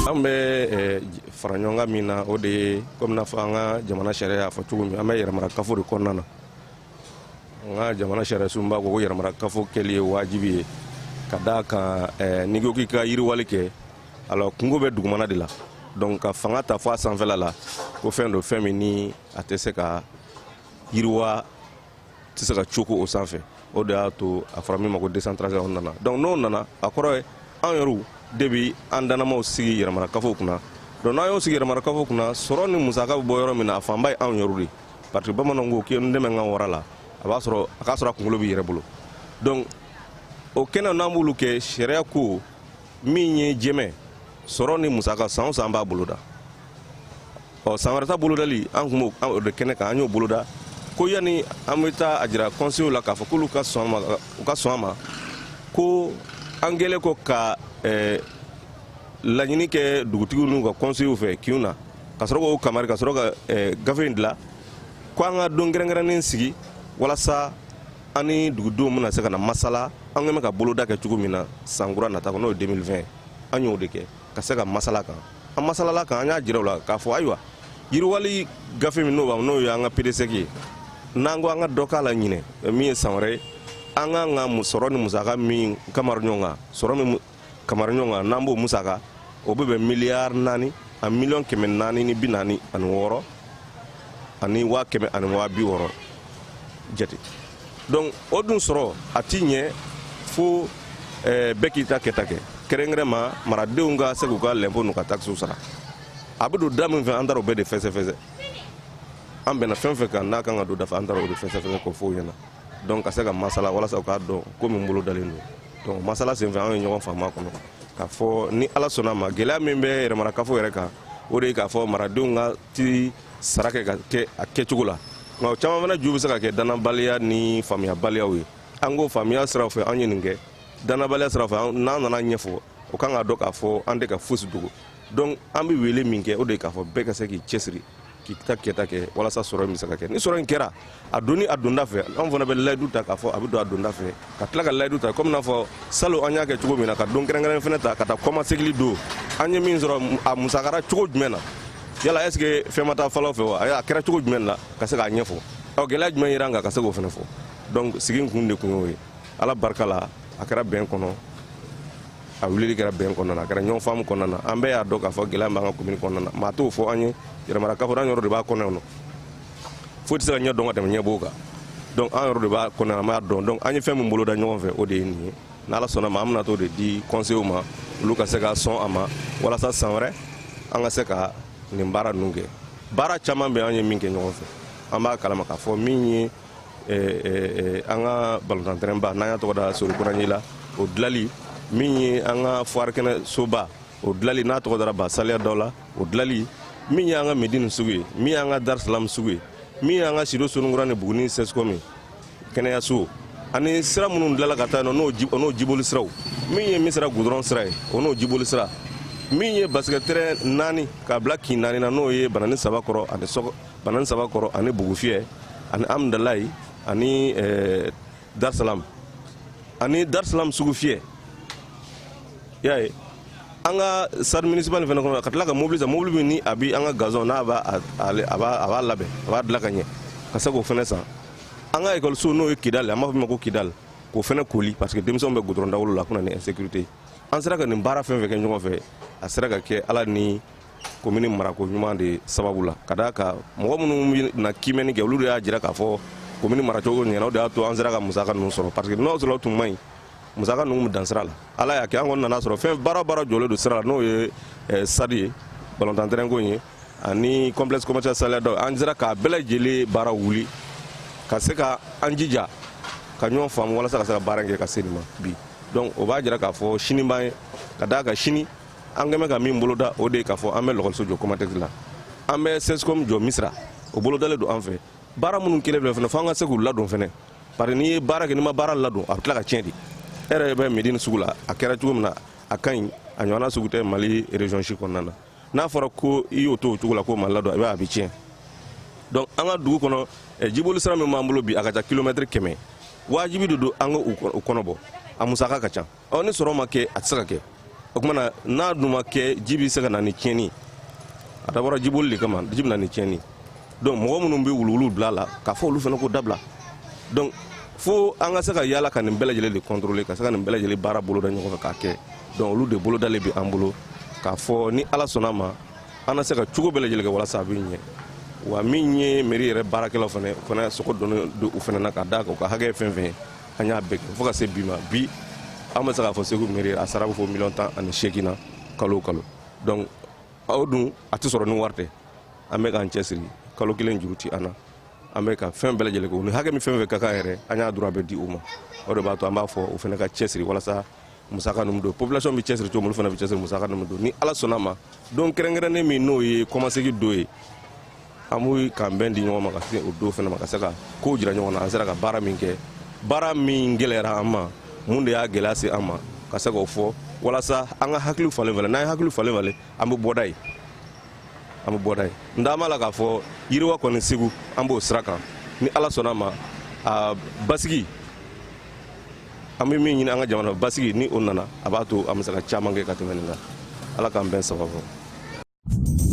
An bɛ fara ɲɔgɔn kan min na o de ye komi n'a fɔ an ka jamana sariya y'a fɔ cogo min an bɛ yɛrɛmarakafo de kɔnɔna na an ka jamana sariya sun b'a fɔ ko yɛrɛmarakafo kɛli ye wajibi ye ka d'a kan n'i ko k'i ka yiriwali kɛ alors kungo bɛ dugumana de la donc ka fanga ta fɔ a sanfɛla la ko fɛn do fɛn min ni a tɛ se ka yiriwa tɛ se ka cogo o sanfɛ o de y'a to a fɔra min ma ko décentralisation nana donc n'o nana a kɔrɔ ye an yɛrɛw de bi an danamaw sigi yɛrɛmarakafo kunna donc n'an y'o sigi yɛrɛmarakafo kunna sɔrɔ ni musaka bɛ bɔ yɔrɔ min na a fanba ye anw yɛrɛw de parce que bamananw ko k'i dɛmɛ ka wara la a b'a sɔrɔ a k'a sɔrɔ a kunkolo b'i yɛrɛ bolo donc o kɛnɛ n'an b'olu kɛ sariya ko min ye jɛmɛ sɔrɔ ni musaka san o san b'a boloda san wɛrɛ ta bolodali an kun b'o de kɛnɛ kan an y'o boloda ko yanni an bɛ taa a jira conseil la k'a fɔ k'olu ka sɔn a ma ko an kɛlen ko ka laɲini kɛ dugutigiw n'u ka conseil fɛ kiw na ka sɔrɔ k'o kamari ka sɔrɔ ka gafe in dilan ko an ka don kɛrɛnkɛrɛnnen sigi walasa an ni dugudenw bɛna se ka na masala an kɛn bɛ ka boloda kɛ cogo min na san kura nata kɔnɔ n'o ye 2020 an y'o de kɛ ka se ka masala kan an masalala kan an y'a jira u la k'a fɔ ayiwa yiriwali gafe min n'o ye an ka PDC ye n'an ko an ka dɔ k'a la ɲinɛ min ye san wɛrɛ an kan ka sɔrɔ ni musaka min kamara ɲɔgɔn kan sɔrɔ min kamara ɲɔgɔn kan n'an b'o musaka o bɛ bɛn miliyari 4 a miliyɔn 446 ani 1,660,000 jate donc o dun sɔrɔ a ti ɲɛ fo bɛɛ k'i ta kɛta kɛ kɛrɛnkɛrɛnma maradenw ka se k'u ka l'impôt n'u ka taxes sara a bɛ don da min fɛ an taara o bɛɛ de fɛsɛfɛsɛ an bɛnna fɛn fɛn kan n'a kan ka don da fɛ an taara o de fɛsɛfɛsɛ k'o fɔ u ɲɛna donc ka se ka masala walasa u k'a dɔn ko min bolo dalen don donc masala senfɛ an ye ɲɔgɔn faamu a kɔnɔ k'a fɔ ni ala sɔnna ma gɛlɛya min bɛ yɛrɛmarakafo yɛrɛ kan o de ye k'a fɔ maradenw ka ti sara kɛ ka kɛ a kɛcogo la nka o caman fana ju bɛ se ka kɛ danabaliya ni faamuyabaliyaw ye an ko faamuyaya siraw fɛ an ye nin kɛ danabaliya siraw fɛ n'an nana ɲɛfɔ o kan ka dɔn k'a fɔ an tɛ ka fosi dogo donc an bɛ wele min kɛ o de ye k'a fɔ bɛɛ ka se k'i cɛsiri k'i ta kɛta kɛ walasa sɔrɔ in bɛ se ka kɛ ni sɔrɔ in kɛra a donni a donda fɛ an fana bɛ layidu ta k'a fɔ a bɛ don a donda fɛ ka tila ka layidu ta komi n'a fɔ salon an y'a kɛ cogo min na ka don kɛrɛnkɛrɛn fana ta ka taa kɔma segili don an ye min sɔrɔ a musakara cogo jumɛn na yala est ce que fɛn ma taa fɔlɔ fɛ wa a kɛra cogo jumɛn la ka se k'a ɲɛfɔ gɛlɛya jumɛn yera an kan ka se k'o fana fɔ donc sigi kun de kun y'o ye ala barika la a kɛra bɛn kɔnɔ a wulili kɛra bɛn kɔnɔna na a kɛra ɲɔgɔn faamu kɔnɔna na an bɛɛ y'a dɔn k'a fɔ gɛlɛya b'an ka commune kɔnɔna na maa t'o fɔ an ye yɛrɛmarakafo an yɔrɔ de b'a kɔnɔ yan foyi tɛ se ka ɲɛ dɔn ka tɛmɛ ɲɛ b'o kan donc an yɔrɔ de b'a kɔnɔ an b'a dɔn donc an ye fɛn min boloda ɲɔgɔn fɛ o de ye nin ye n'ala sɔnna ma an bɛna t'o de di conseil ma olu ka se ka sɔn a ma walasa san wɛrɛ an ka se ka nin baara ninnu kɛ baara caman bɛ an ye min kɛ ɲɔgɔn fɛ an b'a kalama k'a fɔ min ye an ka balontan terrain ba n'an y'a tɔgɔ da Sorokuraɲe la o dilali min ye an ka foire kɛnɛ soba o dilali n'a tɔgɔ dara Basaliya daw la o dilali min ye an ka Medine sugu ye min ye an ka Dar-Salam sugu ye min ye an ka Sido Sonunkura ni Buguni CESCOM kɛnɛyaso ani sira minnu dilanla ka taa n'o jiboli siraw min ye Misira goudron sira ye o n'o jiboli sira min ye basket terrain 4 k'a bila kin 4 na n'o ye Banani Sabakɔrɔ ani Bugufiyɛ ani Amdalayi ani Dar-Salam ani Dar-Salam sugu fiyɛ y'a ye an ka stade municipal fana kɔnɔ ka tila ka mobili san mobili min ni a bi an ka gazon n'a b'a labɛn a b'a dilan ka ɲɛ ka se k'o fana san an ka ekɔliso n'o ye Kidali an b'a fɔ min ma ko Kidali k'o fana koli parce que denmisɛnw bɛ goudron dawolo la kuna ni insécurité an sera ka nin baara fɛn fɛn kɛ ɲɔgɔn fɛ a sera ka kɛ ala ni commune marako ɲuman de sababu la ka d'a kan mɔgɔ minnu na kimɛni kɛ olu de y'a jira k'a fɔ commune maracogo ɲɛna o de y'a to an sera ka musaka ninnu sɔrɔ parce que n'o sɔrɔ o tun man ɲi musaka ninnu bɛ dan sira la ala y'a kɛ an kɔni nana sɔrɔ fɛn baara jɔlen don sira la n'o ye stade ye balontan terrain ko ye ani complexe commercial Saliya daw an sera k'a bɛɛ lajɛlen baara wuli ka se ka an jija ka ɲɔgɔn faamu walasa ka se ka baara kɛ ka se nin ma bi donc o b'a jira k'a fɔ sini b'an ye ka d'a kan sini an kɛn bɛ ka min boloda o de ye k'a fɔ an bɛ lɔgɔliso jɔ Comatex la an bɛ CESCOM jɔ Misira o bolodalen don an fɛ baara minnu kɛlen filɛ fana fo an ka se k'u ladon fana parce que n'i ye baara kɛ n'i ma baara ladon a bɛ tila ka tiɲɛ de e yɛrɛ bɛ Medine sugu la a kɛra cogo min na a ka ɲi a ɲɔgɔnna sugu tɛ Mali région si kɔnɔna na n'a fɔra ko i y'o to o cogo la ko ma ladon a bɛ tiɲɛ donc an ka dugu kɔnɔ jiboli sira min b'an bolo bi a ka ca kilomètre 100 wajibi de don an ka u kɔnɔ bɔ a musaka ka ca ni sɔrɔ ma kɛ a tɛ se ka kɛ o kumana n'a dun ma kɛ ji bɛ se ka na ni tiɲɛni a dabɔra jiboli de kama ji bɛ na ni tiɲɛni donc mɔgɔ minnu bɛ wuluwulu bila a la k'a fɔ olu fana ko dabila donc fo an ka se ka yaala ka nin bɛɛ lajɛlen de contrôler ka se ka nin bɛɛ lajɛlen baara boloda ɲɔgɔn kan k'a kɛ donc olu de bolodalen bɛ an bolo k'a fɔ ni ala sɔnna ma an na se ka cogo bɛɛ lajɛlen kɛ walasa a bɛ ɲɛ wa min ye mairie yɛrɛ baarakɛlaw fana sogo donnen don u fana na ka d'a kan u ka hakɛ fɛn fɛn an y'a bɛɛ kɛ fo ka se bi ma bi an bɛ se k'a fɔ Segu mairie a sara bɛ fɔ 18 na kalo o kalo donc o dun a tɛ sɔrɔ ni wari tɛ an bɛ k'an cɛsiri kalo kelen juru ti an na an bɛ ka fɛn bɛɛ lajɛlen kɛ ni hakɛ min fɛn fɛn ka kan yɛrɛ an y'a dɔrɔn a bɛ di u ma o de b'a to an b'a fɔ u fana ka cɛsiri walasa musaka ninnu don population bɛ cɛsiri cogo min olu fana bɛ cɛsiri musaka ninnu don ni ala sɔnna ma don kɛrɛnkɛrɛnnen min n'o ye kɔmasegi don ye an b'u k'an bɛn di ɲɔgɔn ma ka se o don fana ma ka se ka kow jira ɲɔgɔn na an sera ka baara min kɛ baara min gɛlɛyara an ma mun de y'a gɛlɛya se an ma ka se k'o fɔ walasa an ka hakili falen falen n'an ye hakili falen falen an bɛ bɔda ye an bɛ bɔda ye n da b'a la k'a fɔ yiriwa kɔni Segu an b'o sira kan ni ala sɔnna ma a basigi an bɛ min ɲini an ka jamana basigi ni o nana a b'a to an bɛ se ka caman kɛ ka tɛmɛ nin kan ala k'an bɛn sababa